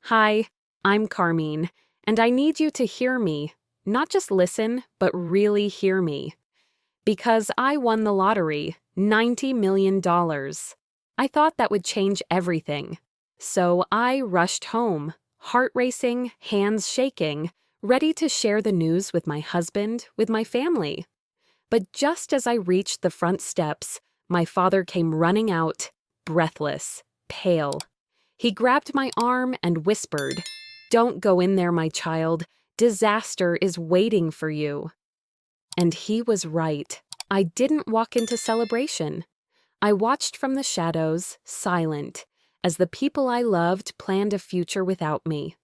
Hi, I'm Carmine, and I need you to hear me. Not just listen, but really hear me. Because I won the lottery, $90 million. I thought that would change everything. So I rushed home, heart racing, hands shaking, ready to share the news with my husband, with my family. But just as I reached the front steps, my father came running out, breathless, pale. He grabbed my arm and whispered, "Don't go in there, my child. Disaster is waiting for you." And he was right. I didn't walk into celebration. I watched from the shadows, silent, as the people I loved planned a future without me.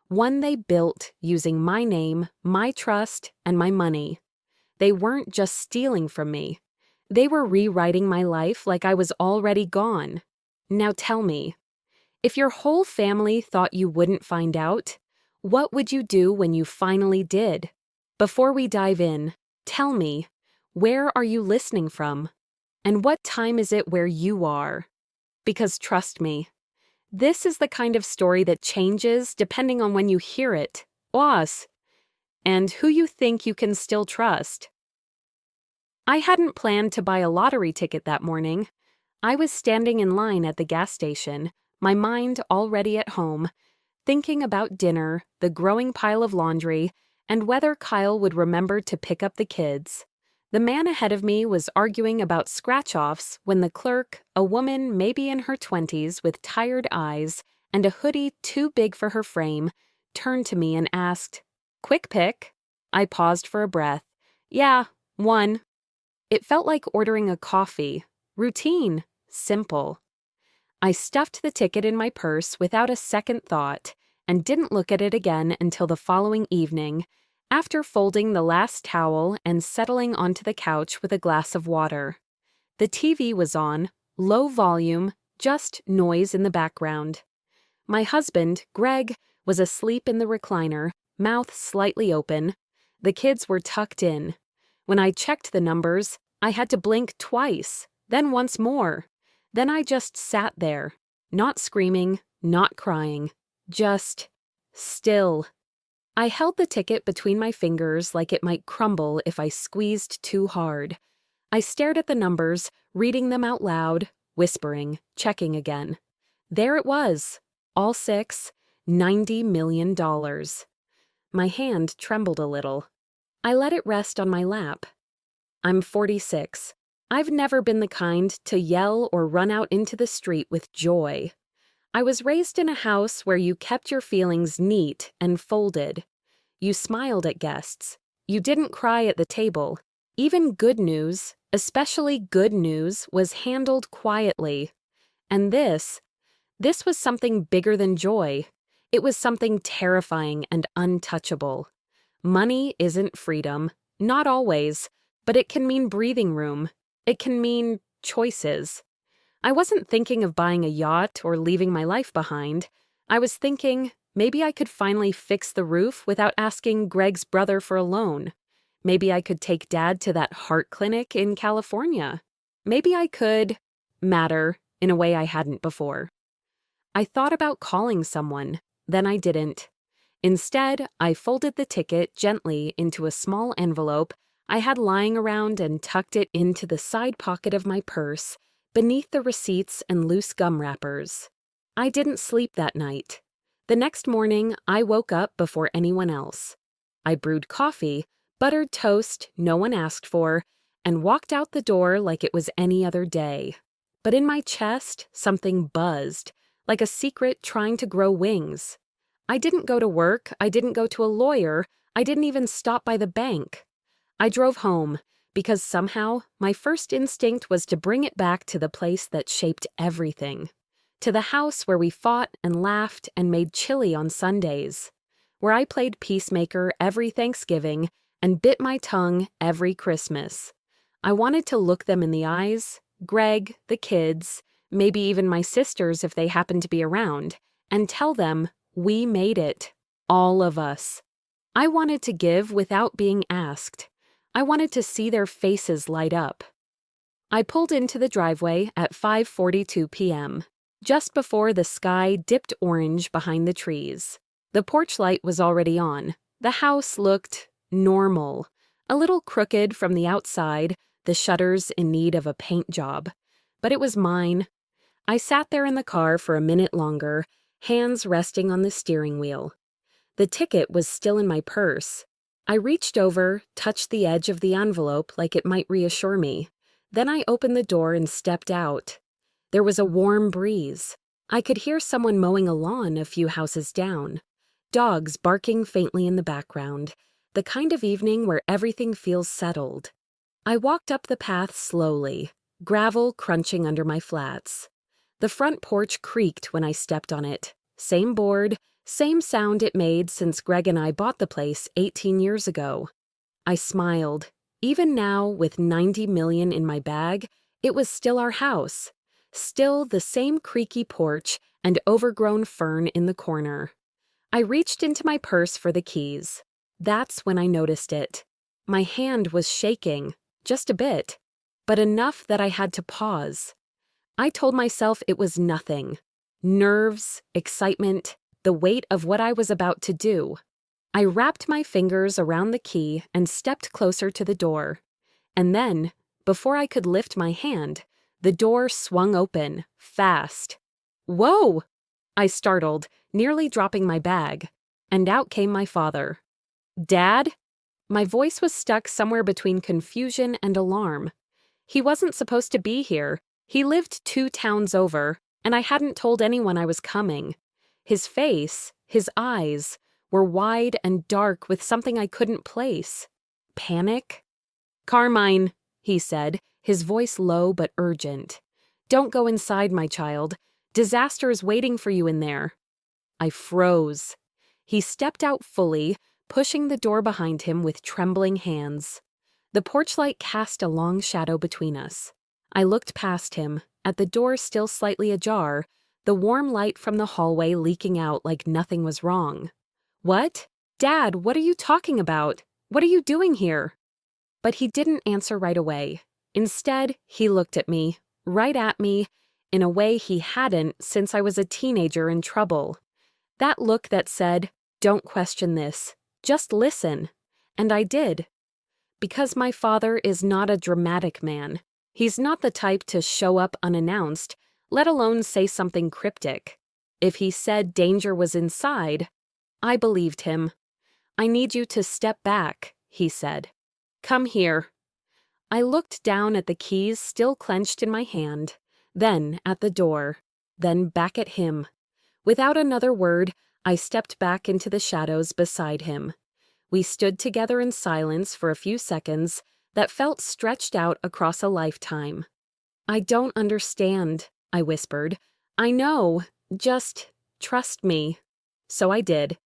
One they built using my name, my trust, and my money. They weren't just stealing from me. They were rewriting my life like I was already gone. Now tell me, if your whole family thought you wouldn't find out, what would you do when you finally did? Before we dive in, tell me, where are you listening from? And what time is it where you are? Because trust me, this is the kind of story that changes depending on when you hear it, us, and who you think you can still trust. I hadn't planned to buy a lottery ticket that morning. I was standing in line at the gas station, my mind already at home, thinking about dinner, the growing pile of laundry, and whether Kyle would remember to pick up the kids. The man ahead of me was arguing about scratch-offs when the clerk, a woman maybe in her 20s with tired eyes and a hoodie too big for her frame, turned to me and asked, "Quick pick?" I paused for a breath. "Yeah, one." It felt like ordering a coffee. Routine. Simple. I stuffed the ticket in my purse without a second thought and didn't look at it again until the following evening, after folding the last towel and settling onto the couch with a glass of water. The TV was on, low volume, just noise in the background. My husband, Greg, was asleep in the recliner, mouth slightly open. The kids were tucked in. When I checked the numbers, I had to blink twice, then once more. Then I just sat there, not screaming, not crying, just still. I held the ticket between my fingers like it might crumble if I squeezed too hard. I stared at the numbers, reading them out loud, whispering, checking again. There it was, all six, $90 million. My hand trembled a little. I let it rest on my lap. I'm 46. I've never been the kind to yell or run out into the street with joy. I was raised in a house where you kept your feelings neat and folded. You smiled at guests. You didn't cry at the table. Even good news, especially good news, was handled quietly. And this was something bigger than joy. It was something terrifying and untouchable. Money isn't freedom, not always, but it can mean breathing room. It can mean choices. I wasn't thinking of buying a yacht or leaving my life behind. I was thinking maybe I could finally fix the roof without asking Greg's brother for a loan. Maybe I could take Dad to that heart clinic in California. Maybe I could matter in a way I hadn't before. I thought about calling someone, then I didn't. Instead, I folded the ticket gently into a small envelope I had lying around and tucked it into the side pocket of my purse, beneath the receipts and loose gum wrappers. I didn't sleep that night. The next morning, I woke up before anyone else. I brewed coffee, buttered toast no one asked for, and walked out the door like it was any other day. But in my chest, something buzzed, like a secret trying to grow wings. I didn't go to work, I didn't go to a lawyer, I didn't even stop by the bank. I drove home, because somehow my first instinct was to bring it back to the place that shaped everything. To the house where we fought and laughed and made chili on Sundays. Where I played peacemaker every Thanksgiving and bit my tongue every Christmas. I wanted to look them in the eyes, Greg, the kids, maybe even my sisters if they happened to be around, and tell them, we made it. All of us. I wanted to give without being asked. I wanted to see their faces light up. I pulled into the driveway at 5:42 p.m. just before the sky dipped orange behind the trees. The porch light was already on. The house looked normal, a little crooked from the outside, the shutters in need of a paint job. But it was mine. I sat there in the car for a minute longer, hands resting on the steering wheel. The ticket was still in my purse. I reached over, touched the edge of the envelope like it might reassure me. Then I opened the door and stepped out. There was a warm breeze. I could hear someone mowing a lawn a few houses down. Dogs barking faintly in the background, the kind of evening where everything feels settled. I walked up the path slowly, gravel crunching under my flats. The front porch creaked when I stepped on it. Same board, same sound it made since Greg and I bought the place 18 years ago. I smiled. Even now, with 90 million in my bag, it was still our house. Still the same creaky porch and overgrown fern in the corner. I reached into my purse for the keys. That's when I noticed it. My hand was shaking, just a bit, but enough that I had to pause. I told myself it was nothing. Nerves, excitement, the weight of what I was about to do. I wrapped my fingers around the key and stepped closer to the door. And then, before I could lift my hand, the door swung open, fast. Whoa! I startled, nearly dropping my bag, and out came my father. Dad? My voice was stuck somewhere between confusion and alarm. He wasn't supposed to be here. He lived 2 towns over, and I hadn't told anyone I was coming. His face, his eyes, were wide and dark with something I couldn't place. Panic? Carmine, he said, his voice low but urgent. Don't go inside, my child. Disaster is waiting for you in there. I froze. He stepped out fully, pushing the door behind him with trembling hands. The porch light cast a long shadow between us. I looked past him, at the door still slightly ajar, the warm light from the hallway leaking out like nothing was wrong. What? Dad, what are you talking about? What are you doing here? But he didn't answer right away. Instead, he looked at me, right at me, in a way he hadn't since I was a teenager in trouble. That look that said, don't question this, just listen. And I did. Because my father is not a dramatic man. He's not the type to show up unannounced, let alone say something cryptic. If he said danger was inside, I believed him. I need you to step back, he said. Come here. I looked down at the keys still clenched in my hand, then at the door, then back at him. Without another word, I stepped back into the shadows beside him. We stood together in silence for a few seconds that felt stretched out across a lifetime. I don't understand, I whispered. I know, just trust me. So I did.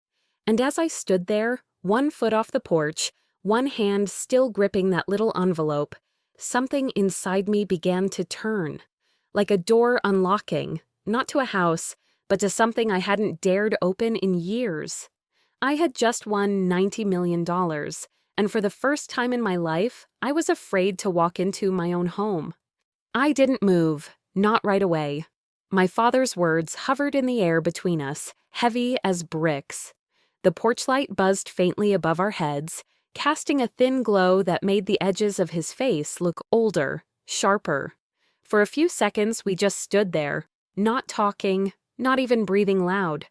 And as I stood there, one foot off the porch, one hand still gripping that little envelope, something inside me began to turn, like a door unlocking, not to a house, but to something I hadn't dared open in years. I had just won $90 million, and for the first time in my life, I was afraid to walk into my own home. I didn't move, not right away. My father's words hovered in the air between us, heavy as bricks. The porch light buzzed faintly above our heads, casting a thin glow that made the edges of his face look older, sharper. For a few seconds, we just stood there, not talking, not even breathing loud.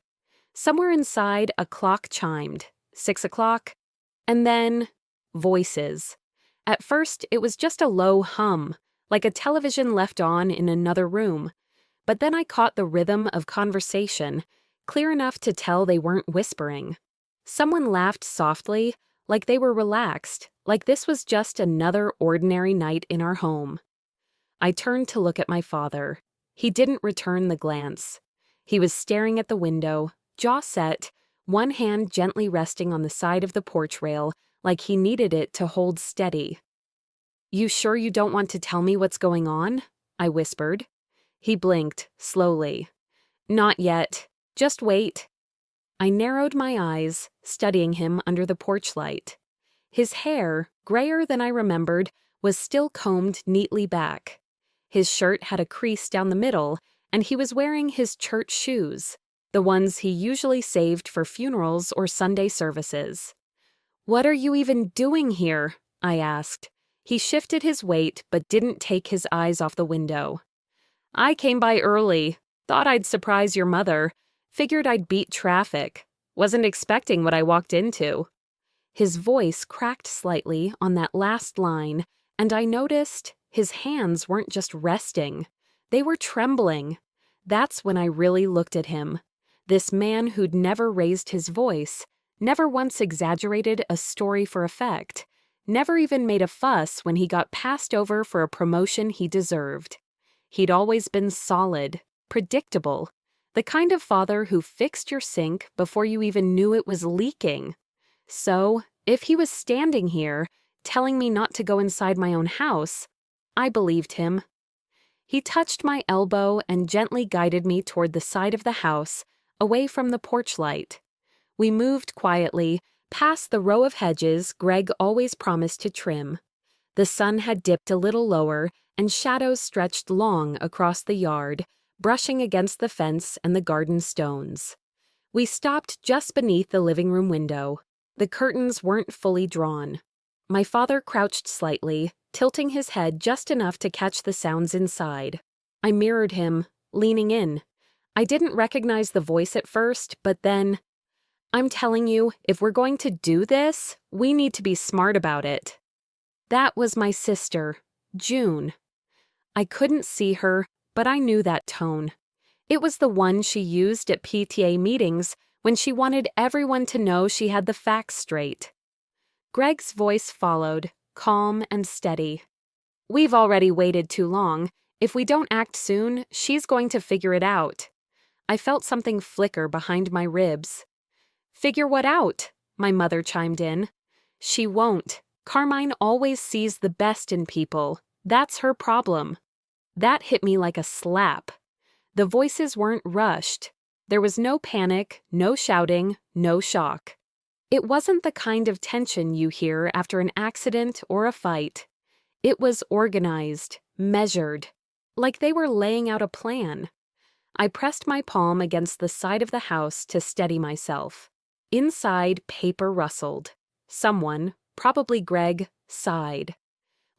Somewhere inside, a clock chimed, 6 o'clock, and then voices. At first, it was just a low hum, like a television left on in another room. But then I caught the rhythm of conversation, clear enough to tell they weren't whispering. Someone laughed softly, like they were relaxed, like this was just another ordinary night in our home. I turned to look at my father. He didn't return the glance. He was staring at the window, jaw set, one hand gently resting on the side of the porch rail, like he needed it to hold steady. You sure you don't want to tell me what's going on? I whispered. He blinked, slowly. Not yet. Just wait. I narrowed my eyes, studying him under the porch light. His hair, grayer than I remembered, was still combed neatly back. His shirt had a crease down the middle, and he was wearing his church shoes, the ones he usually saved for funerals or Sunday services. "What are you even doing here?" I asked. He shifted his weight but didn't take his eyes off the window. "I came by early. Thought I'd surprise your mother. Figured I'd beat traffic. Wasn't expecting what I walked into." His voice cracked slightly on that last line, and I noticed his hands weren't just resting. They were trembling. That's when I really looked at him. This man who'd never raised his voice, never once exaggerated a story for effect, never even made a fuss when he got passed over for a promotion he deserved. He'd always been solid, predictable, the kind of father who fixed your sink before you even knew it was leaking. So, if he was standing here, telling me not to go inside my own house, I believed him. He touched my elbow and gently guided me toward the side of the house, away from the porch light. We moved quietly, past the row of hedges Greg always promised to trim. The sun had dipped a little lower, and shadows stretched long across the yard, brushing against the fence and the garden stones. We stopped just beneath the living room window. The curtains weren't fully drawn. My father crouched slightly, tilting his head just enough to catch the sounds inside. I mirrored him, leaning in. I didn't recognize the voice at first, but then, "I'm telling you, if we're going to do this, we need to be smart about it." That was my sister, June. I couldn't see her, but I knew that tone. It was the one she used at PTA meetings when she wanted everyone to know she had the facts straight. Greg's voice followed, calm and steady. "We've already waited too long. If we don't act soon, she's going to figure it out." I felt something flicker behind my ribs. "Figure what out?" my mother chimed in. "She won't. Carmine always sees the best in people. That's her problem." That hit me like a slap. The voices weren't rushed. There was no panic, no shouting, no shock. It wasn't the kind of tension you hear after an accident or a fight. It was organized, measured, like they were laying out a plan. I pressed my palm against the side of the house to steady myself. Inside, paper rustled. Someone, probably Greg, sighed.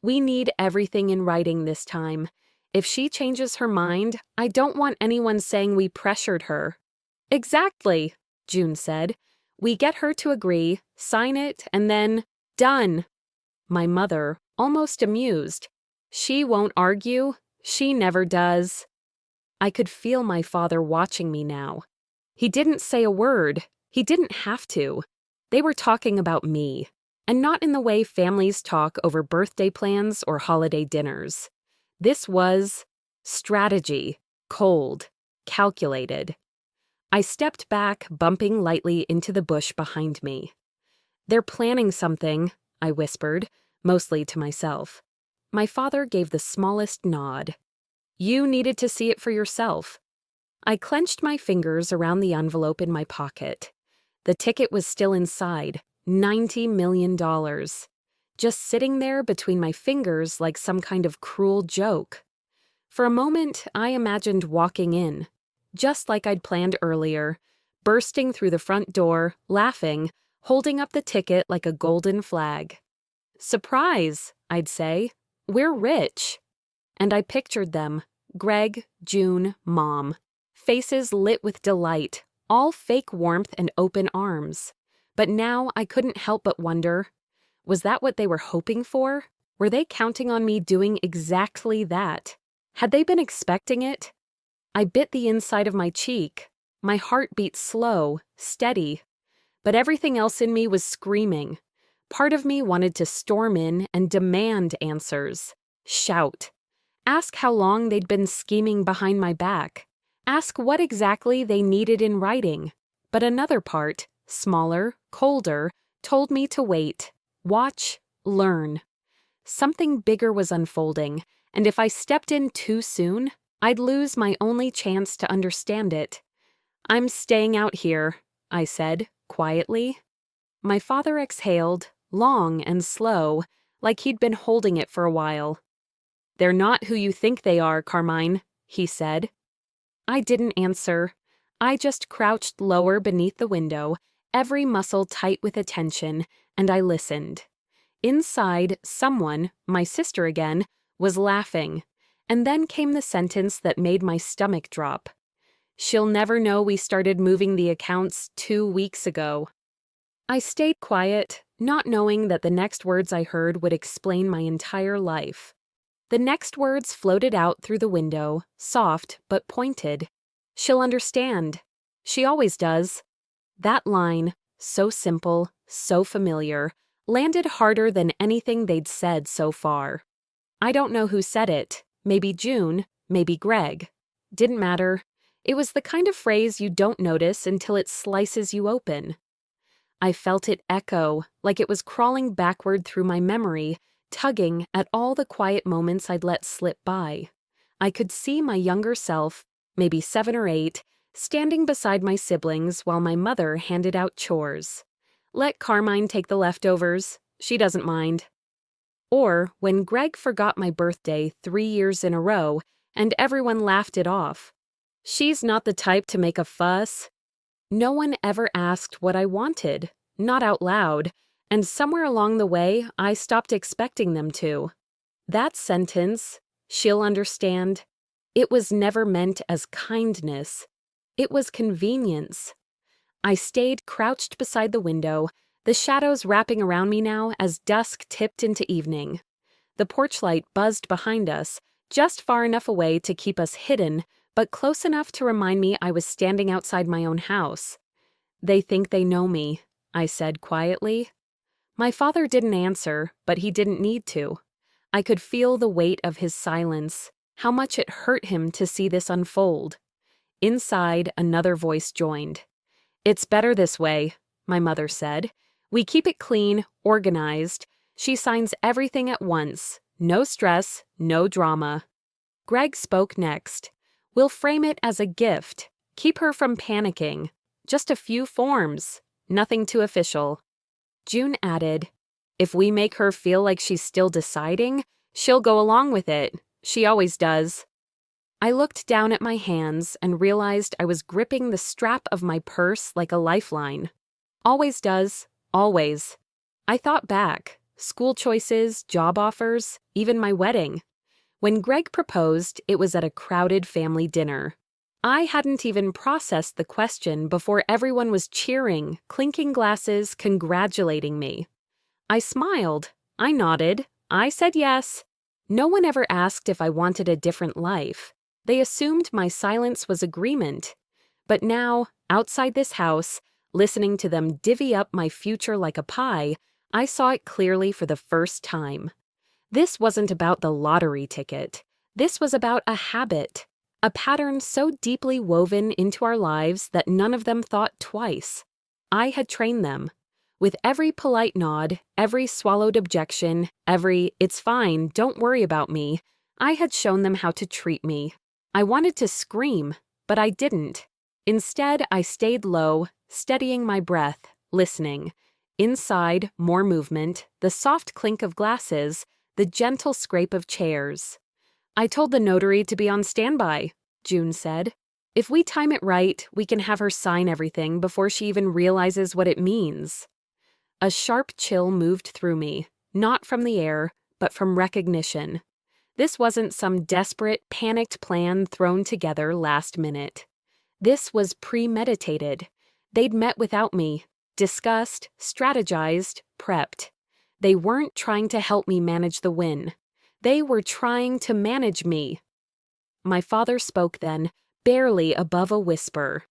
"We need everything in writing this time. If she changes her mind, I don't want anyone saying we pressured her." "Exactly," June said. "We get her to agree, sign it, and then, done." My mother, almost amused. "She won't argue. She never does." I could feel my father watching me now. He didn't say a word. He didn't have to. They were talking about me, and not in the way families talk over birthday plans or holiday dinners. This was strategy, cold, calculated. I stepped back, bumping lightly into the bush behind me. "They're planning something," I whispered, mostly to myself. My father gave the smallest nod. "You needed to see it for yourself." I clenched my fingers around the envelope in my pocket. The ticket was still inside, $90 million. Just sitting there between my fingers like some kind of cruel joke. For a moment, I imagined walking in, just like I'd planned earlier, bursting through the front door, laughing, holding up the ticket like a golden flag. "Surprise," I'd say. "We're rich." And I pictured them, Greg, June, Mom, faces lit with delight, all fake warmth and open arms. But now I couldn't help but wonder, was that what they were hoping for? Were they counting on me doing exactly that? Had they been expecting it? I bit the inside of my cheek. My heart beat slow, steady. But everything else in me was screaming. Part of me wanted to storm in and demand answers. Shout. Ask how long they'd been scheming behind my back. Ask what exactly they needed in writing. But another part, smaller, colder, told me to wait, watch, learn. Something bigger was unfolding, and if I stepped in too soon, I'd lose my only chance to understand it. "I'm staying out here," I said, quietly. My father exhaled, long and slow, like he'd been holding it for a while. "They're not who you think they are, Carmine," he said. I didn't answer. I just crouched lower beneath the window, every muscle tight with attention, and I listened. Inside, someone, my sister again, was laughing, and then came the sentence that made my stomach drop. "She'll never know we started moving the accounts 2 weeks ago." I stayed quiet, not knowing that the next words I heard would explain my entire life. The next words floated out through the window, soft but pointed. "She'll understand. She always does." That line, so simple, so familiar, landed harder than anything they'd said so far. I don't know who said it. Maybe June, maybe Greg. Didn't matter. It was the kind of phrase you don't notice until it slices you open. I felt it echo, like it was crawling backward through my memory, tugging at all the quiet moments I'd let slip by. I could see my younger self, maybe 7 or 8, standing beside my siblings while my mother handed out chores. "Let Carmine take the leftovers. She doesn't mind." Or when Greg forgot my birthday 3 years in a row and everyone laughed it off. "She's not the type to make a fuss." No one ever asked what I wanted, not out loud, and somewhere along the way I stopped expecting them to. That sentence, "she'll understand," it was never meant as kindness. It was convenience. I stayed crouched beside the window, the shadows wrapping around me now as dusk tipped into evening. The porch light buzzed behind us, just far enough away to keep us hidden, but close enough to remind me I was standing outside my own house. "They think they know me," I said quietly. My father didn't answer, but he didn't need to. I could feel the weight of his silence, how much it hurt him to see this unfold. Inside, another voice joined. "It's better this way," my mother said. "We keep it clean, organized. She signs everything at once. No stress, no drama." Greg spoke next. "We'll frame it as a gift. Keep her from panicking. Just a few forms. Nothing too official." June added, "If we make her feel like she's still deciding, she'll go along with it. She always does." I looked down at my hands and realized I was gripping the strap of my purse like a lifeline. Always does. Always. I thought back. School choices, job offers, even my wedding. When Greg proposed, it was at a crowded family dinner. I hadn't even processed the question before everyone was cheering, clinking glasses, congratulating me. I smiled. I nodded. I said yes. No one ever asked if I wanted a different life. They assumed my silence was agreement. But now, outside this house, listening to them divvy up my future like a pie, I saw it clearly for the first time. This wasn't about the lottery ticket. This was about a habit, a pattern so deeply woven into our lives that none of them thought twice. I had trained them. With every polite nod, every swallowed objection, every "it's fine, don't worry about me," I had shown them how to treat me. I wanted to scream, but I didn't. Instead, I stayed low, steadying my breath, listening. Inside, more movement, the soft clink of glasses, the gentle scrape of chairs. "I told the notary to be on standby," June said. "If we time it right, we can have her sign everything before she even realizes what it means." A sharp chill moved through me, not from the air, but from recognition. This wasn't some desperate, panicked plan thrown together last minute. This was premeditated. They'd met without me, discussed, strategized, prepped. They weren't trying to help me manage the win. They were trying to manage me. My father spoke then, barely above a whisper.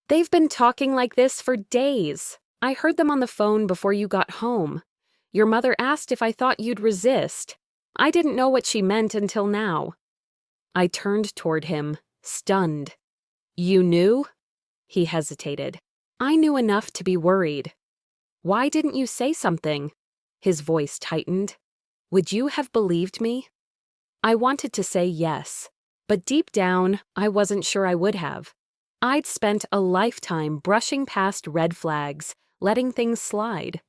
"They've been talking like this for days. I heard them on the phone before you got home. Your mother asked if I thought you'd resist. I didn't know what she meant until now." I turned toward him, stunned. "You knew?" He hesitated. "I knew enough to be worried." "Why didn't you say something?" His voice tightened. "Would you have believed me?" I wanted to say yes, but deep down, I wasn't sure I would have. I'd spent a lifetime brushing past red flags, letting things slide.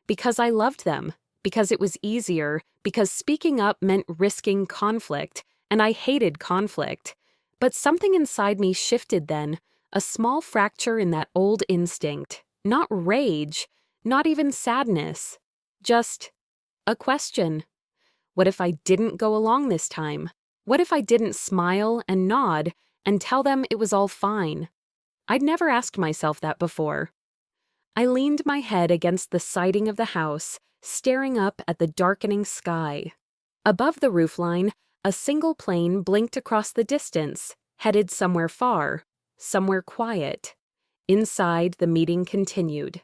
Because I loved them, because it was easier, because speaking up meant risking conflict, and I hated conflict. But something inside me shifted then, a small fracture in that old instinct. Not rage, not even sadness. Just a question. What if I didn't go along this time? What if I didn't smile and nod and tell them it was all fine? I'd never asked myself that before. I leaned my head against the siding of the house, staring up at the darkening sky. Above the roofline, a single plane blinked across the distance, headed somewhere far, somewhere quiet. Inside, the meeting continued.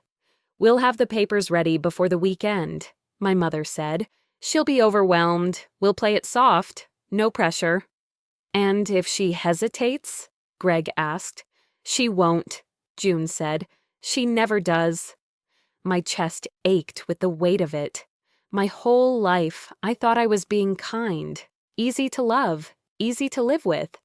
"We'll have the papers ready before the weekend," my mother said. "She'll be overwhelmed. We'll play it soft. No pressure." "And if she hesitates?" Greg asked. "She won't," June said. "She never does." My chest ached with the weight of it. My whole life, I thought I was being kind, easy to love, easy to live with.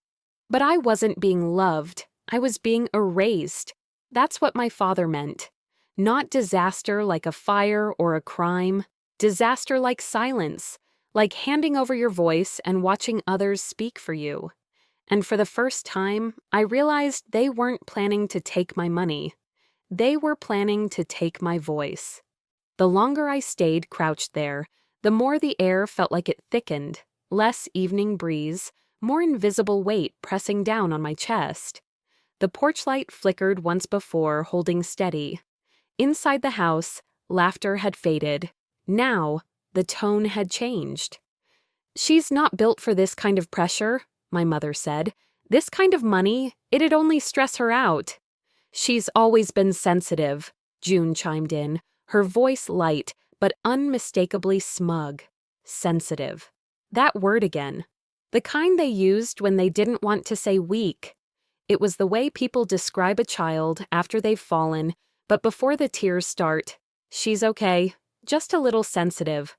But I wasn't being loved. I was being erased. That's what my father meant. Not disaster like a fire or a crime. Disaster like silence, like handing over your voice and watching others speak for you. And for the first time, I realized they weren't planning to take my money. They were planning to take my voice. The longer I stayed crouched there, the more the air felt like it thickened, less evening breeze, more invisible weight pressing down on my chest. The porch light flickered once before, holding steady. Inside the house, laughter had faded. Now, the tone had changed. "She's not built for this kind of pressure," my mother said. "This kind of money, it'd only stress her out." "She's always been sensitive," June chimed in, her voice light but unmistakably smug. Sensitive. That word again. The kind they used when they didn't want to say weak. It was the way people describe a child after they've fallen, but before the tears start. "She's okay, just a little sensitive."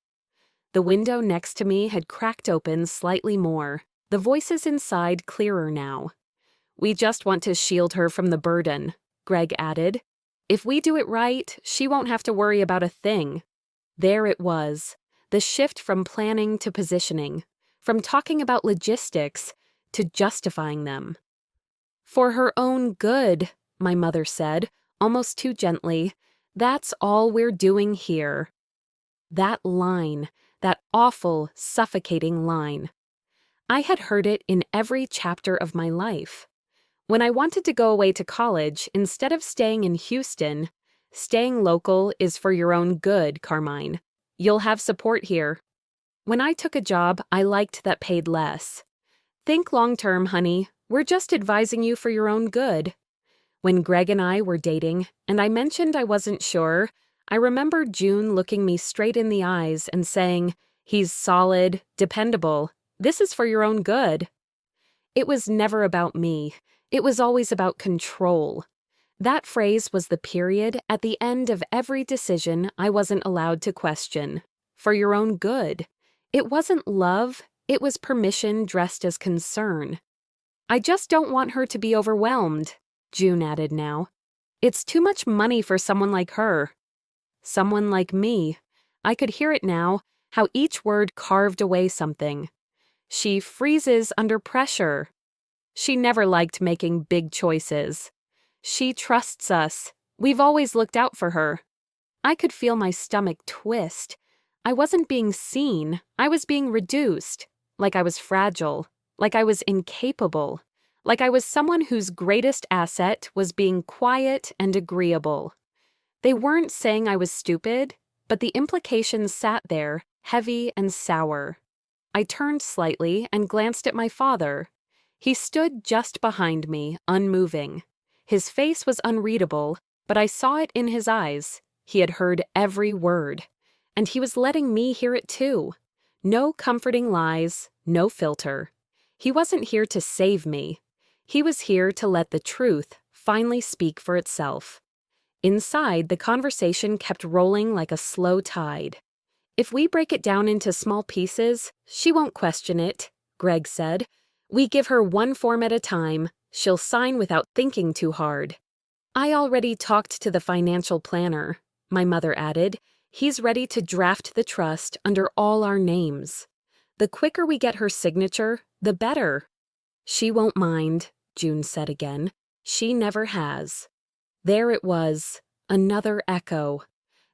The window next to me had cracked open slightly more, the voices inside clearer now. "We just want to shield her from the burden," Greg added. "If we do it right, she won't have to worry about a thing." There it was, the shift from planning to positioning, from talking about logistics to justifying them. "For her own good," my mother said, almost too gently. "That's all we're doing here." That line, that awful, suffocating line. I had heard it in every chapter of my life. When I wanted to go away to college, instead of staying in Houston, "Staying local is for your own good, Carmine. You'll have support here." When I took a job I liked that paid less. "Think long-term, honey. We're just advising you for your own good." When Greg and I were dating, and I mentioned I wasn't sure, I remember June looking me straight in the eyes and saying, "He's solid, dependable. This is for your own good." It was never about me. It was always about control. That phrase was the period at the end of every decision I wasn't allowed to question. For your own good. It wasn't love, it was permission dressed as concern. "I just don't want her to be overwhelmed," June added now. "It's too much money for someone like her." Someone like me. I could hear it now, how each word carved away something. "She freezes under pressure." "She never liked making big choices." "She trusts us. We've always looked out for her." I could feel my stomach twist. I wasn't being seen, I was being reduced. Like I was fragile, like I was incapable, like I was someone whose greatest asset was being quiet and agreeable. They weren't saying I was stupid, but the implications sat there, heavy and sour. I turned slightly and glanced at my father. He stood just behind me, unmoving. His face was unreadable, but I saw it in his eyes. He had heard every word. And he was letting me hear it too. No comforting lies, no filter. He wasn't here to save me. He was here to let the truth finally speak for itself. Inside, the conversation kept rolling like a slow tide. "If we break it down into small pieces, she won't question it," Greg said. "We give her one form at a time. She'll sign without thinking too hard." "I already talked to the financial planner," my mother added. "He's ready to draft the trust under all our names. The quicker we get her signature, the better." She won't mind, June said again. She never has. There it was, another echo.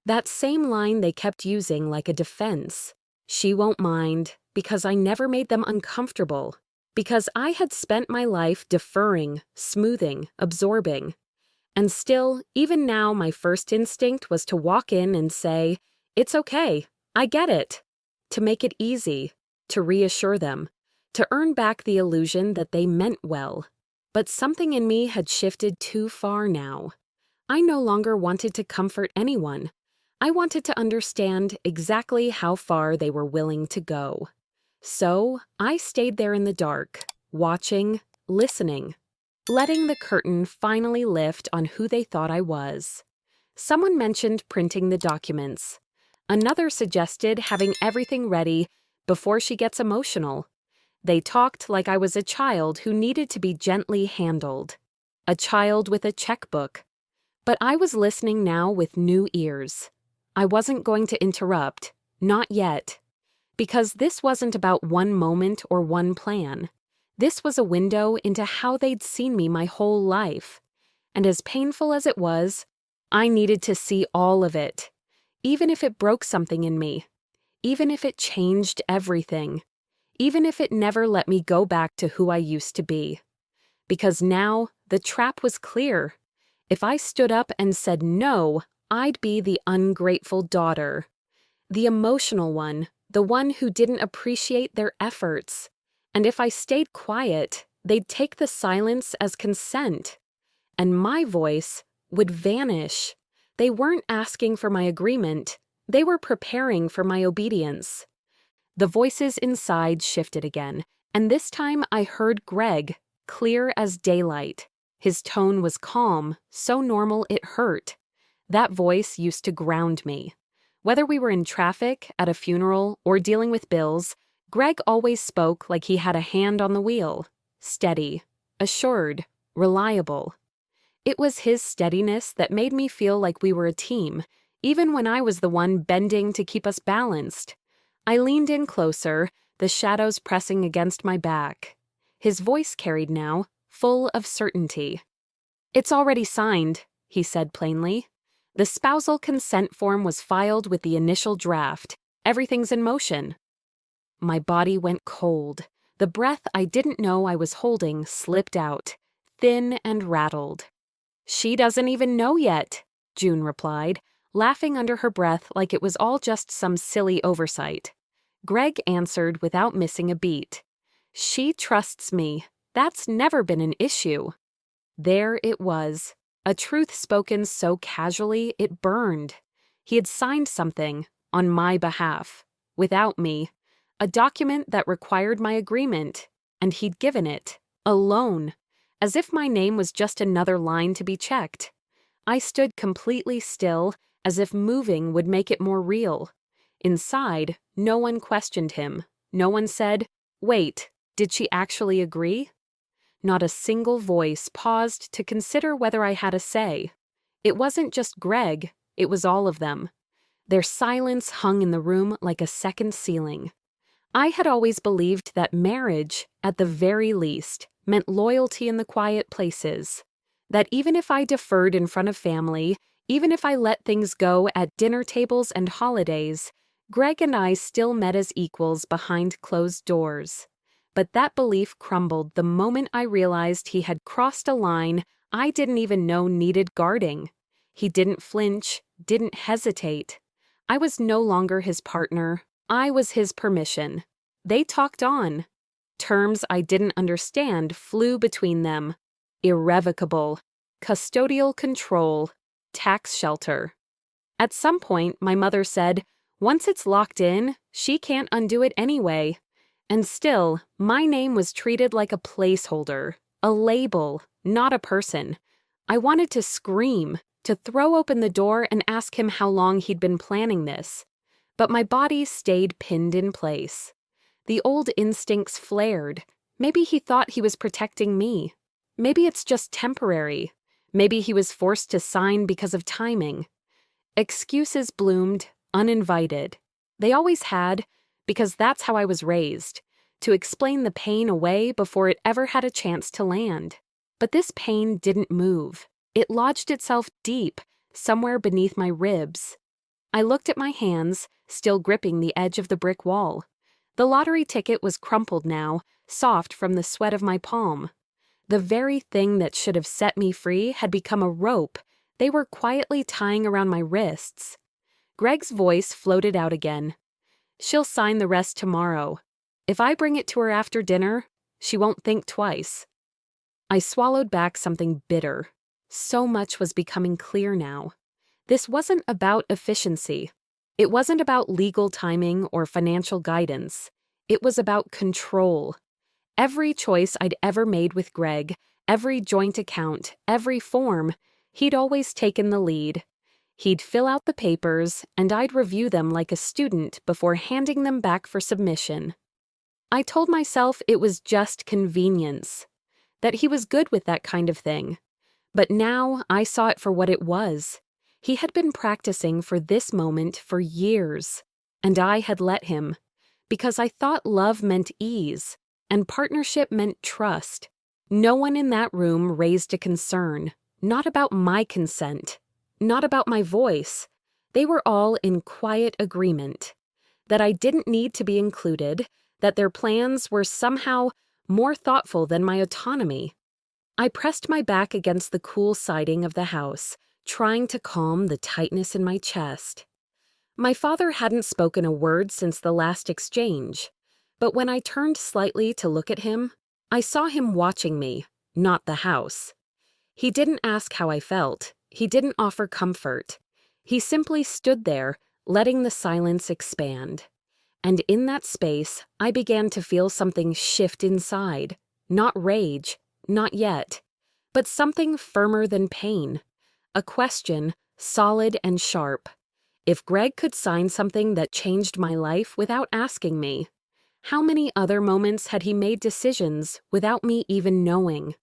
That same line they kept using like a defense. She won't mind, because I never made them uncomfortable. Because I had spent my life deferring, smoothing, absorbing. And still, even now, my first instinct was to walk in and say, "It's okay, I get it." To make it easy, to reassure them, to earn back the illusion that they meant well. But something in me had shifted too far now. I no longer wanted to comfort anyone. I wanted to understand exactly how far they were willing to go. So I stayed there in the dark, watching, listening, letting the curtain finally lift on who they thought I was. Someone mentioned printing the documents. Another suggested having everything ready before she gets emotional. They talked like I was a child who needed to be gently handled. A child with a checkbook. But I was listening now with new ears. I wasn't going to interrupt, not yet. Because this wasn't about one moment or one plan. This was a window into how they'd seen me my whole life. And as painful as it was, I needed to see all of it. Even if it broke something in me. Even if it changed everything. Even if it never let me go back to who I used to be. Because now, the trap was clear. If I stood up and said no, I'd be the ungrateful daughter. The emotional one, the one who didn't appreciate their efforts. And if I stayed quiet, they'd take the silence as consent. And my voice would vanish. They weren't asking for my agreement. They were preparing for my obedience. The voices inside shifted again, and this time I heard Greg, clear as daylight. His tone was calm, so normal it hurt. That voice used to ground me. Whether we were in traffic, at a funeral, or dealing with bills, Greg always spoke like he had a hand on the wheel. Steady, assured, reliable. It was his steadiness that made me feel like we were a team, even when I was the one bending to keep us balanced. I leaned in closer, the shadows pressing against my back. His voice carried now, full of certainty. "It's already signed," he said plainly. "The spousal consent form was filed with the initial draft. Everything's in motion." My body went cold. The breath I didn't know I was holding slipped out, thin and rattled. "She doesn't even know yet," June replied, laughing under her breath like it was all just some silly oversight. Greg answered without missing a beat. "She trusts me. That's never been an issue." There it was, a truth spoken so casually it burned. He had signed something, on my behalf, without me, a document that required my agreement, and he'd given it, alone, as if my name was just another line to be checked. I stood completely still, as if moving would make it more real. Inside, no one questioned him. No one said, "Wait, did she actually agree?" Not a single voice paused to consider whether I had a say. It wasn't just Greg, it was all of them. Their silence hung in the room like a second ceiling. I had always believed that marriage, at the very least, meant loyalty in the quiet places. That even if I deferred in front of family, even if I let things go at dinner tables and holidays, Greg and I still met as equals behind closed doors. But that belief crumbled the moment I realized he had crossed a line I didn't even know needed guarding. He didn't flinch, didn't hesitate. I was no longer his partner. I was his permission. They talked on. Terms I didn't understand flew between them. Irrevocable, custodial control, tax shelter. At some point, my mother said, "Once it's locked in, she can't undo it anyway." And still, my name was treated like a placeholder, a label, not a person. I wanted to scream, to throw open the door and ask him how long he'd been planning this. But my body stayed pinned in place. The old instincts flared. Maybe he thought he was protecting me. Maybe it's just temporary. Maybe he was forced to sign because of timing. Excuses bloomed, uninvited. They always had, because that's how I was raised. to explain the pain away before it ever had a chance to land. But this pain didn't move. It lodged itself deep, somewhere beneath my ribs. I looked at my hands, still gripping the edge of the brick wall. The lottery ticket was crumpled now, soft from the sweat of my palm. The very thing that should have set me free had become a rope they were quietly tying around my wrists. Greg's voice floated out again. "She'll sign the rest tomorrow. If I bring it to her after dinner, she won't think twice." I swallowed back something bitter. So much was becoming clear now. This wasn't about efficiency. It wasn't about legal timing or financial guidance. It was about control. Every choice I'd ever made with Greg, every joint account, every form, he'd always taken the lead. He'd fill out the papers, and I'd review them like a student before handing them back for submission. I told myself it was just convenience, that he was good with that kind of thing. But now I saw it for what it was. He had been practicing for this moment for years, and I had let him, because I thought love meant ease, and partnership meant trust. No one in that room raised a concern, not about my consent, not about my voice. They were all in quiet agreement that I didn't need to be included, that their plans were somehow more thoughtful than my autonomy. I pressed my back against the cool siding of the house, trying to calm the tightness in my chest. My father hadn't spoken a word since the last exchange, but when I turned slightly to look at him, I saw him watching me, not the house. He didn't ask how I felt. He didn't offer comfort. He simply stood there, letting the silence expand. And in that space, I began to feel something shift inside. Not rage, not yet, but something firmer than pain. A question, solid and sharp. If Greg could sign something that changed my life without asking me, how many other moments had he made decisions without me even knowing?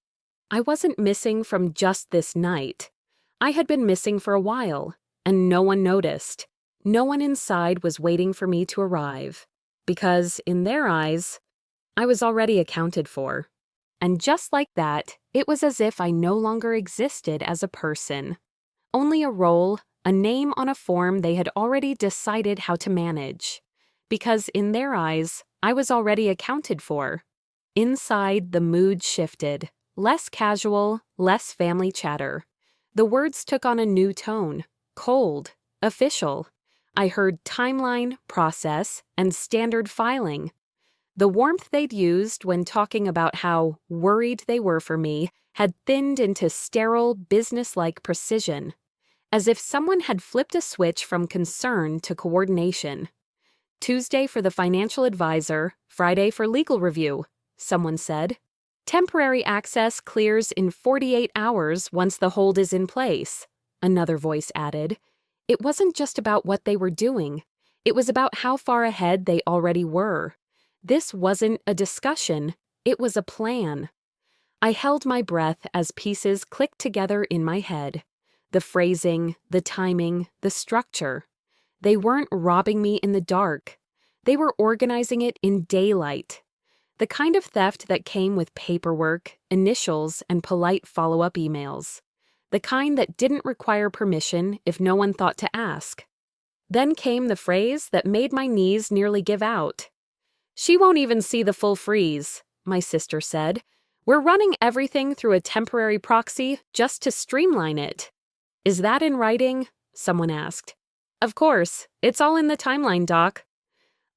I wasn't missing from just this night. I had been missing for a while, and no one noticed. No one inside was waiting for me to arrive, because, in their eyes, I was already accounted for. And just like that, it was as if I no longer existed as a person. Only a role, a name on a form they had already decided how to manage. Because in their eyes, I was already accounted for. Inside, the mood shifted. Less casual, less family chatter. The words took on a new tone. Cold. Official. I heard timeline, process, and standard filing. The warmth they'd used when talking about how worried they were for me had thinned into sterile, business-like precision, as if someone had flipped a switch from concern to coordination. Tuesday for the financial advisor, Friday for legal review, someone said. Temporary access clears in 48 hours once the hold is in place, another voice added. It wasn't just about what they were doing. It was about how far ahead they already were. This wasn't a discussion, it was a plan. I held my breath as pieces clicked together in my head. The phrasing, the timing, the structure. They weren't robbing me in the dark. They were organizing it in daylight. The kind of theft that came with paperwork, initials, and polite follow-up emails. The kind that didn't require permission if no one thought to ask. Then came the phrase that made my knees nearly give out. "She won't even see the full freeze," my sister said. "We're running everything through a temporary proxy just to streamline it." "Is that in writing?" someone asked. "Of course, it's all in the timeline doc."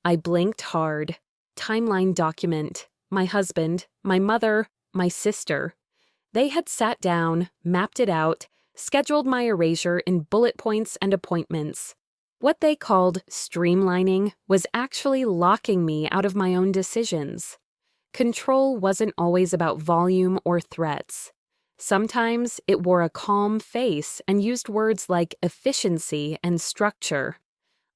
I blinked hard. Timeline document. My husband, my mother, my sister. They had sat down, mapped it out, scheduled my erasure in bullet points and appointments. What they called streamlining was actually locking me out of my own decisions. Control wasn't always about volume or threats. Sometimes it wore a calm face and used words like efficiency and structure.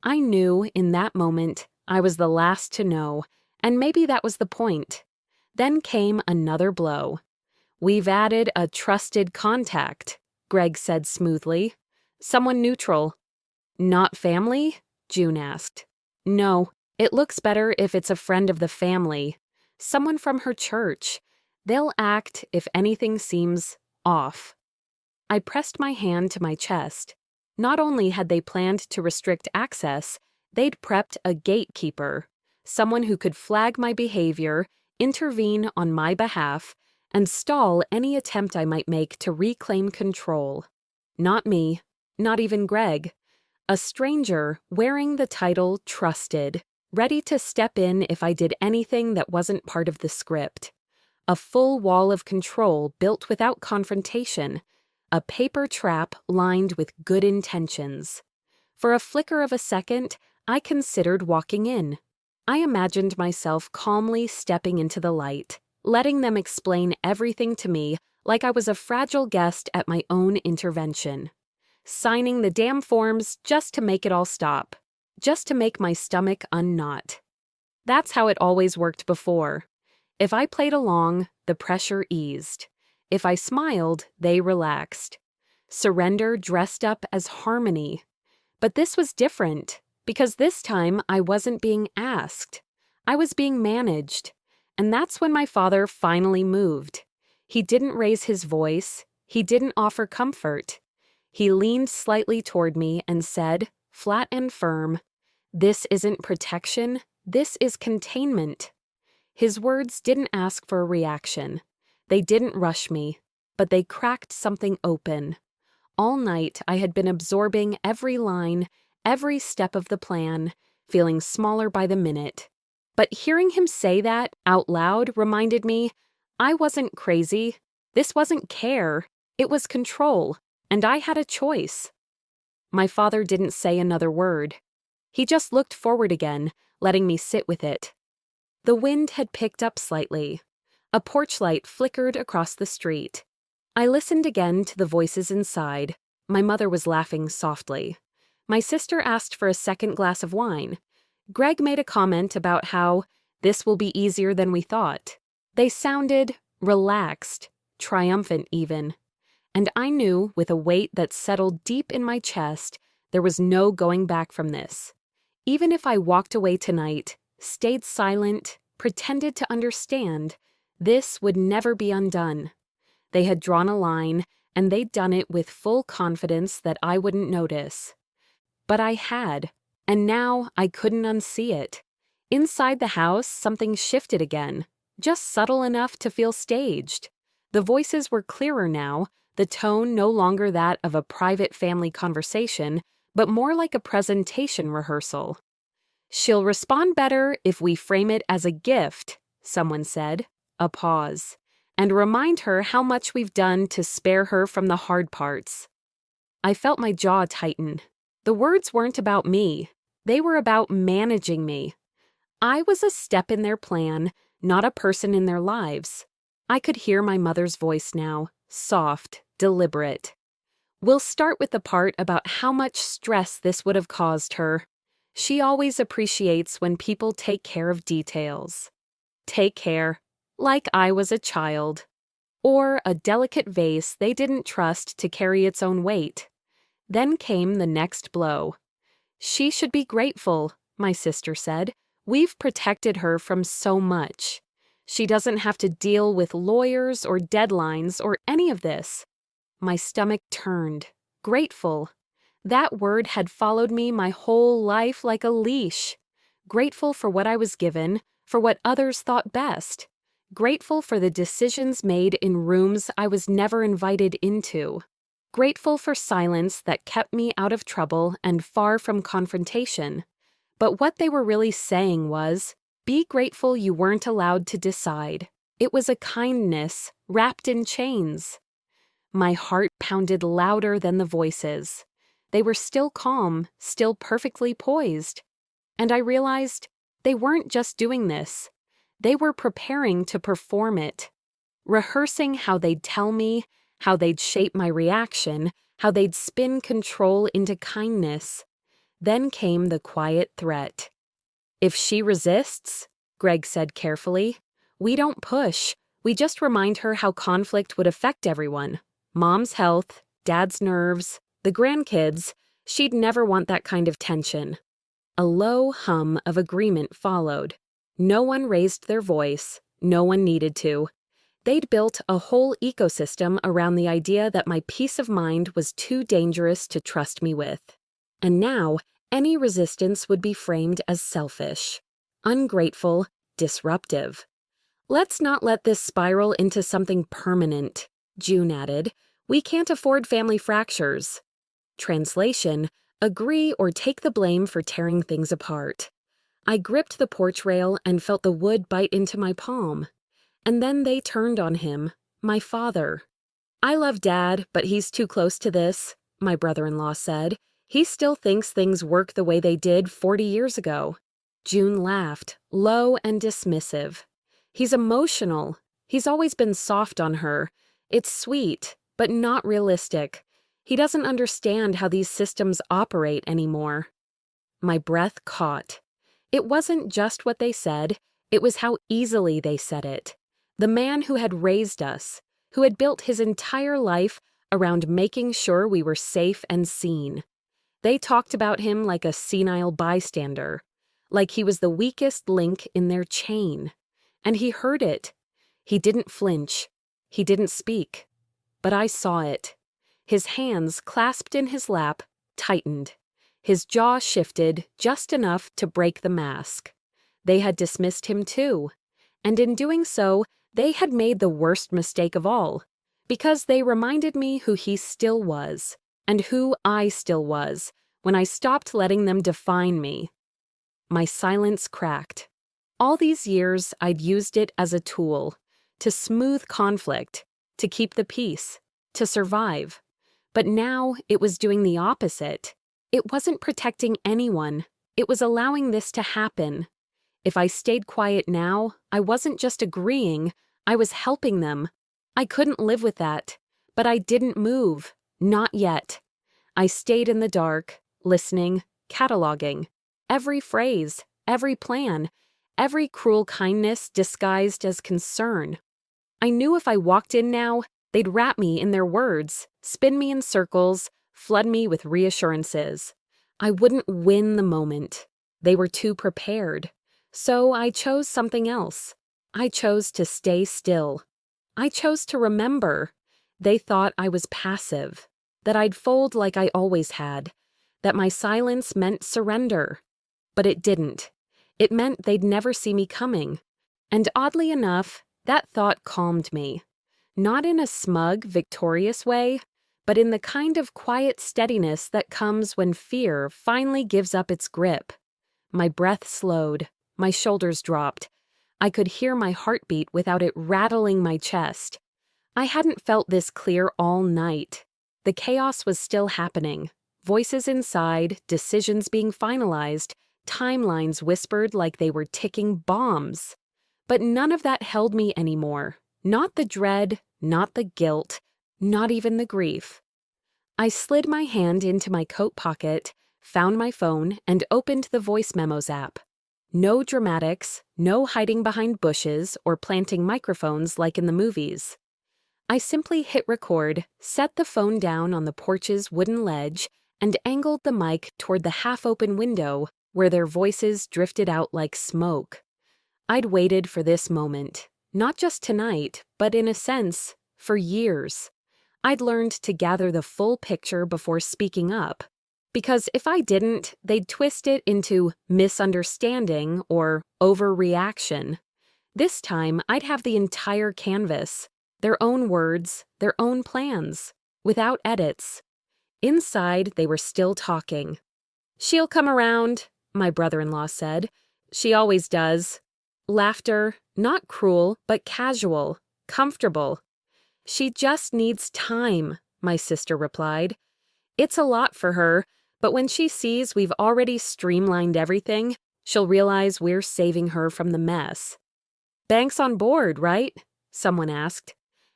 I knew in that moment I was the last to know, and maybe that was the point. Then came another blow. "We've added a trusted contact," Greg said smoothly. "Someone neutral." "Not family?" June asked. "No, it looks better if it's a friend of the family. someone from her church. They'll act if anything seems off. I pressed my hand to my chest. Not only had they planned to restrict access, they'd prepped a gatekeeper, someone who could flag my behavior, intervene on my behalf, and stall any attempt I might make to reclaim control. Not me, not even Greg. A stranger wearing the title Trusted, ready to step in if I did anything that wasn't part of the script. A full wall of control built without confrontation. A paper trap lined with good intentions. For a flicker of a second, I considered walking in. I imagined myself calmly stepping into the light, letting them explain everything to me like I was a fragile guest at my own intervention. Signing the damn forms just to make it all stop. Just to make my stomach unknot. That's how it always worked before. If I played along, the pressure eased. If I smiled, they relaxed. Surrender dressed up as harmony. But this was different, because this time I wasn't being asked. I was being managed. And that's when my father finally moved. He didn't raise his voice. He didn't offer comfort. He leaned slightly toward me and said, flat and firm, "This isn't protection, this is containment." His words didn't ask for a reaction. They didn't rush me, but they cracked something open. All night I had been absorbing every line, every step of the plan, feeling smaller by the minute. But hearing him say that out loud reminded me, I wasn't crazy. This wasn't care. It was control, and I had a choice. My father didn't say another word. He just looked forward again, letting me sit with it. The wind had picked up slightly. A porch light flickered across the street. I listened again to the voices inside. My mother was laughing softly. My sister asked for a second glass of wine. Greg made a comment about how this will be easier than we thought. They sounded relaxed, triumphant even. And I knew, with a weight that settled deep in my chest, there was no going back from this. Even if I walked away tonight, stayed silent, pretended to understand, this would never be undone. They had drawn a line, and they'd done it with full confidence that I wouldn't notice. But I had, and now I couldn't unsee it. Inside the house, something shifted again, just subtle enough to feel staged. The voices were clearer now, the tone no longer that of a private family conversation, but more like a presentation rehearsal. "She'll respond better if we frame it as a gift," someone said. A pause. "And remind her how much we've done to spare her from the hard parts." I felt my jaw tighten. The words weren't about me. They were about managing me. I was a step in their plan, not a person in their lives. I could hear my mother's voice now, soft, deliberate. "We'll start with the part about how much stress this would have caused her. She always appreciates when people take care of details. Take care, like I was a child. Or a delicate vase they didn't trust to carry its own weight." Then came the next blow. "She should be grateful," my sister said. "We've protected her from so much. She doesn't have to deal with lawyers or deadlines or any of this." My stomach turned. Grateful. That word had followed me my whole life like a leash. Grateful for what I was given, for what others thought best. Grateful for the decisions made in rooms I was never invited into. Grateful for silence that kept me out of trouble and far from confrontation. But what they were really saying was, be grateful you weren't allowed to decide. It was a kindness wrapped in chains. My heart pounded louder than the voices. They were still calm, still perfectly poised. And I realized they weren't just doing this. They were preparing to perform it. Rehearsing how they'd tell me, how they'd shape my reaction, how they'd spin control into kindness. Then came the quiet threat. "If she resists," Greg said carefully, "we don't push. We just remind her how conflict would affect everyone. Mom's health, Dad's nerves, the grandkids. She'd never want that kind of tension." A low hum of agreement followed. No one raised their voice, No one needed to. They'd built a whole ecosystem around the idea that my peace of mind was too dangerous to trust me with. And now, any resistance would be framed as selfish, ungrateful, disruptive. Let's not let this spiral into something permanent, June added. We can't afford family fractures. Translation: agree or take the blame for tearing things apart. I gripped the porch rail and felt the wood bite into my palm. And then they turned on him, my father. I love Dad, but he's too close to this, my brother-in-law said. He still thinks things work the way they did 40 years ago. June laughed, low and dismissive. He's emotional. He's always been soft on her. It's sweet, but not realistic. He doesn't understand how these systems operate anymore. My breath caught. It wasn't just what they said, it was how easily they said it. The man who had raised us, who had built his entire life around making sure we were safe and seen. They talked about him like a senile bystander, like he was the weakest link in their chain. And he heard it. He didn't flinch. He didn't speak. But I saw it. His hands, clasped in his lap, tightened. His jaw shifted just enough to break the mask. They had dismissed him too. And in doing so, they had made the worst mistake of all, because they reminded me who he still was, and who I still was, when I stopped letting them define me. My silence cracked. All these years, I'd used it as a tool, to smooth conflict, to keep the peace, to survive. But now it was doing the opposite. It wasn't protecting anyone. It was allowing this to happen. If I stayed quiet now, I wasn't just agreeing, I was helping them. I couldn't live with that. But I didn't move. Not yet. I stayed in the dark, listening, cataloging. Every phrase, every plan, every cruel kindness disguised as concern. I knew if I walked in now, they'd wrap me in their words, spin me in circles, flood me with reassurances. I wouldn't win the moment. They were too prepared. So I chose something else. I chose to stay still. I chose to remember. They thought I was passive, that I'd fold like I always had, that my silence meant surrender. But it didn't. It meant they'd never see me coming. And oddly enough, that thought calmed me. Not in a smug, victorious way, but in the kind of quiet steadiness that comes when fear finally gives up its grip. My breath slowed. My shoulders dropped. I could hear my heartbeat without it rattling my chest. I hadn't felt this clear all night. The chaos was still happening. Voices inside, decisions being finalized, timelines whispered like they were ticking bombs. But none of that held me anymore. Not the dread, not the guilt, not even the grief. I slid my hand into my coat pocket, found my phone, and opened the voice memos app. No dramatics, no hiding behind bushes or planting microphones like in the movies. I simply hit record, set the phone down on the porch's wooden ledge, and angled the mic toward the half-open window where their voices drifted out like smoke. I'd waited for this moment, not just tonight, but in a sense, for years. I'd learned to gather the full picture before speaking up. Because if I didn't, they'd twist it into misunderstanding or overreaction. This time, I'd have the entire canvas, their own words, their own plans, without edits. Inside, they were still talking. "She'll come around," my brother-in-law said. "She always does." Laughter, not cruel, but casual, comfortable. "She just needs time," my sister replied. "It's a lot for her. But when she sees we've already streamlined everything, she'll realize we're saving her from the mess." "Bank's on board, right?" someone asked.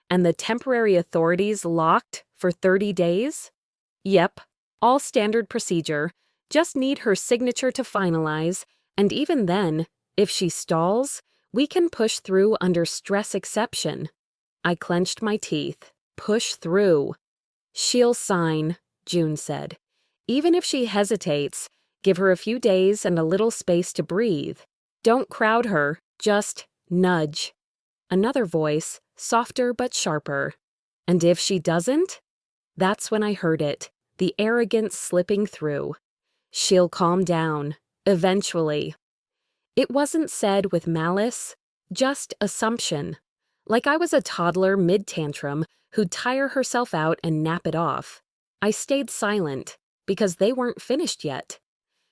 "And the temporary authorities locked for 30 days? "Yep, all standard procedure. Just need her signature to finalize, and even then, if she stalls, we can push through under stress exception." I clenched my teeth. Push through. "She'll sign," June said. "Even if she hesitates, give her a few days and a little space to breathe. Don't crowd her, just nudge." Another voice, softer but sharper. And if she doesn't? That's when I heard it, the arrogance slipping through. She'll calm down, eventually. It wasn't said with malice, just assumption. Like I was a toddler mid-tantrum who'd tire herself out and nap it off. I stayed silent, because they weren't finished yet.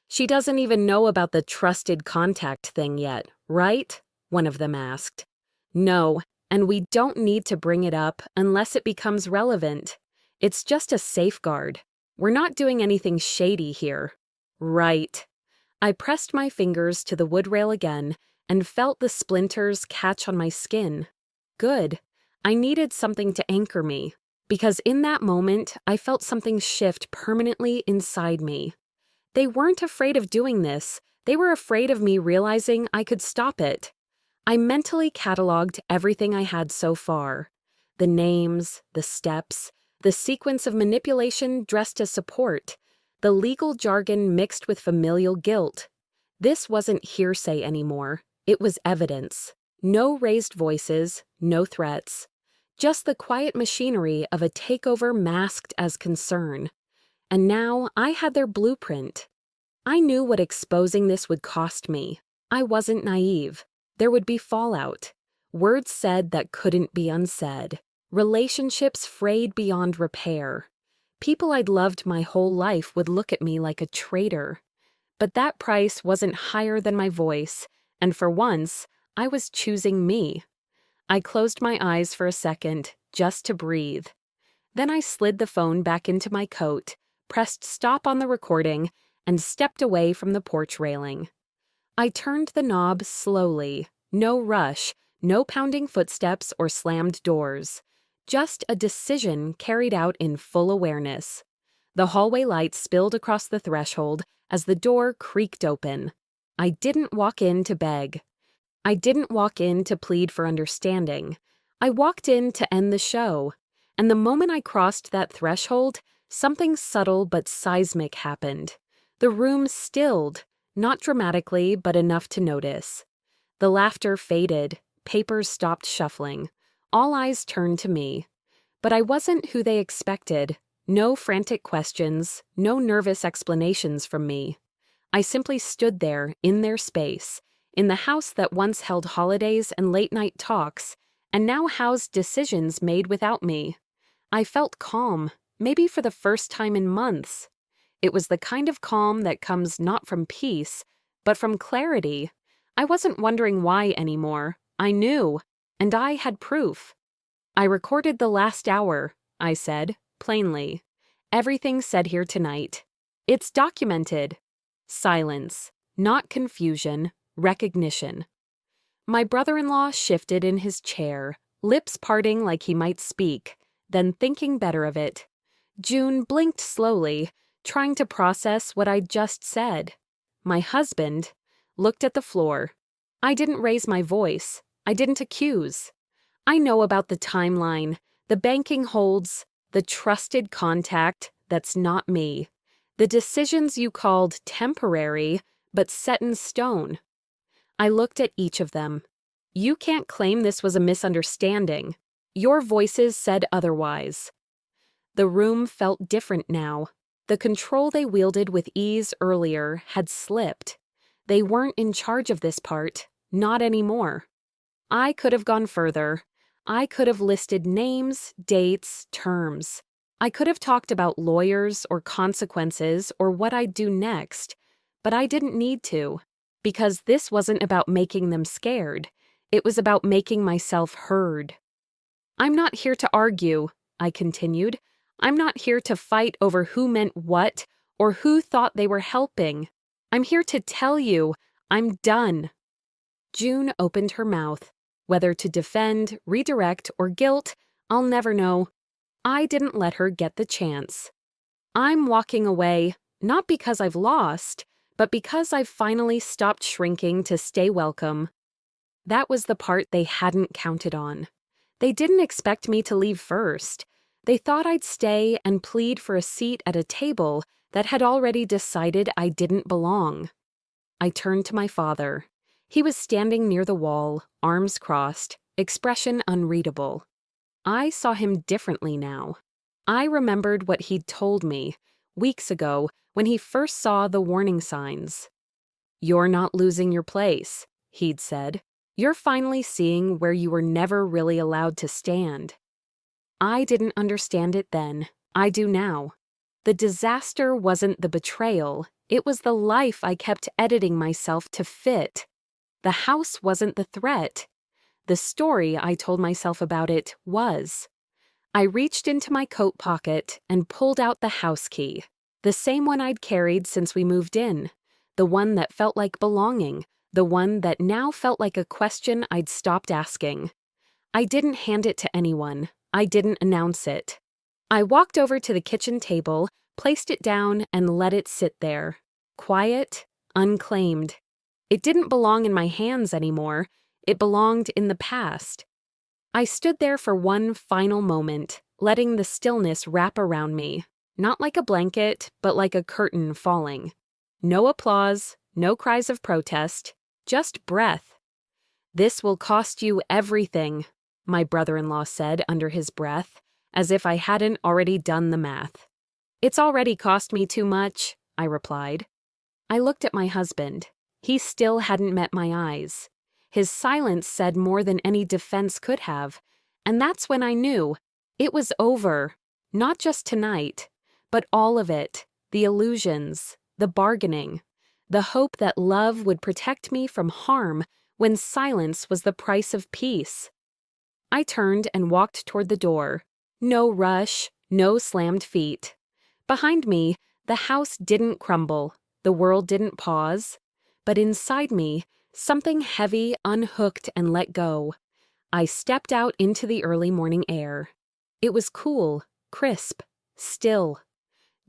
She doesn't even know about the trusted contact thing yet, right? One of them asked. No, and we don't need to bring it up unless it becomes relevant. It's just a safeguard. We're not doing anything shady here. Right. I pressed my fingers to the wood rail again and felt the splinters catch on my skin. Good. I needed something to anchor me, because in that moment I felt something shift permanently inside me. They weren't afraid of doing this, they were afraid of me realizing I could stop it. I mentally cataloged everything I had so far. The names, the steps, the sequence of manipulation dressed as support, the legal jargon mixed with familial guilt. This wasn't hearsay anymore, it was evidence. No raised voices, no threats. Just the quiet machinery of a takeover masked as concern. And now I had their blueprint. I knew what exposing this would cost me. I wasn't naive. There would be fallout. Words said that couldn't be unsaid. Relationships frayed beyond repair. People I'd loved my whole life would look at me like a traitor. But that price wasn't higher than my voice, and for once, I was choosing me. I closed my eyes for a second, just to breathe. Then I slid the phone back into my coat, pressed stop on the recording, and stepped away from the porch railing. I turned the knob slowly, no rush, no pounding footsteps or slammed doors. Just a decision carried out in full awareness. The hallway light spilled across the threshold as the door creaked open. I didn't walk in to beg. I didn't walk in to plead for understanding. I walked in to end the show. And the moment I crossed that threshold, something subtle but seismic happened. The room stilled, not dramatically, but enough to notice. The laughter faded, papers stopped shuffling. All eyes turned to me. But I wasn't who they expected. No frantic questions, no nervous explanations from me. I simply stood there, in their space, in the house that once held holidays and late-night talks, and now housed decisions made without me. I felt calm, maybe for the first time in months. It was the kind of calm that comes not from peace, but from clarity. I wasn't wondering why anymore. I knew, and I had proof. I recorded the last hour, I said, plainly. Everything said here tonight. It's documented. Silence, not confusion, recognition. My brother-in-law shifted in his chair, lips parting like he might speak, then thinking better of it. June blinked slowly, trying to process what I'd just said. My husband looked at the floor. I didn't raise my voice. I didn't accuse. I know about the timeline, the banking holds, the trusted contact that's not me, the decisions you called temporary but set in stone. I looked at each of them. You can't claim this was a misunderstanding. Your voices said otherwise. The room felt different now. The control they wielded with ease earlier had slipped. They weren't in charge of this part, not anymore. I could have gone further. I could have listed names, dates, terms. I could have talked about lawyers or consequences or what I'd do next, but I didn't need to, because this wasn't about making them scared. It was about making myself heard. I'm not here to argue, I continued. I'm not here to fight over who meant what or who thought they were helping. I'm here to tell you, I'm done. June opened her mouth. Whether to defend, redirect, or guilt, I'll never know. I didn't let her get the chance. I'm walking away, not because I've lost, but because I've finally stopped shrinking to stay welcome. That was the part they hadn't counted on. They didn't expect me to leave first. They thought I'd stay and plead for a seat at a table that had already decided I didn't belong. I turned to my father. He was standing near the wall, arms crossed, expression unreadable. I saw him differently now. I remembered what he'd told me weeks ago when he first saw the warning signs. "You're not losing your place," he'd said. "You're finally seeing where you were never really allowed to stand." I didn't understand it then. I do now. The disaster wasn't the betrayal. It was the life I kept editing myself to fit. The house wasn't the threat. The story I told myself about it was. I reached into my coat pocket and pulled out the house key, the same one I'd carried since we moved in, the one that felt like belonging, the one that now felt like a question I'd stopped asking. I didn't hand it to anyone. I didn't announce it. I walked over to the kitchen table, placed it down, and let it sit there. Quiet, unclaimed. It didn't belong in my hands anymore. It belonged in the past. I stood there for one final moment, letting the stillness wrap around me, not like a blanket, but like a curtain falling. No applause, no cries of protest, just breath. "This will cost you everything," my brother-in-law said under his breath, as if I hadn't already done the math. "It's already cost me too much," I replied. I looked at my husband. He still hadn't met my eyes. His silence said more than any defense could have, and that's when I knew it was over. Not just tonight, but all of it, the illusions, the bargaining, the hope that love would protect me from harm when silence was the price of peace. I turned and walked toward the door. No rush, no slammed feet. Behind me, the house didn't crumble, the world didn't pause, but inside me, something heavy unhooked and let go. I stepped out into the early morning air. It was cool, crisp, still.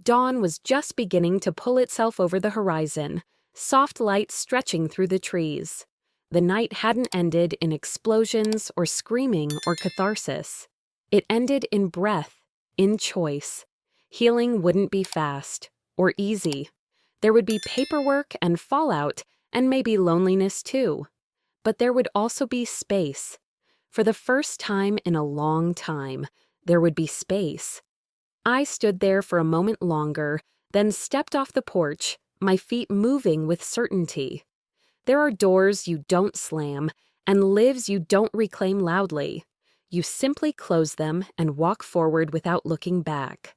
Dawn was just beginning to pull itself over the horizon, soft light stretching through the trees. The night hadn't ended in explosions or screaming or catharsis. It ended in breath, in choice. Healing wouldn't be fast or easy. There would be paperwork and fallout, and maybe loneliness too. But there would also be space. For the first time in a long time, there would be space. I stood there for a moment longer, then stepped off the porch, my feet moving with certainty. There are doors you don't slam, and lives you don't reclaim loudly. You simply close them and walk forward without looking back.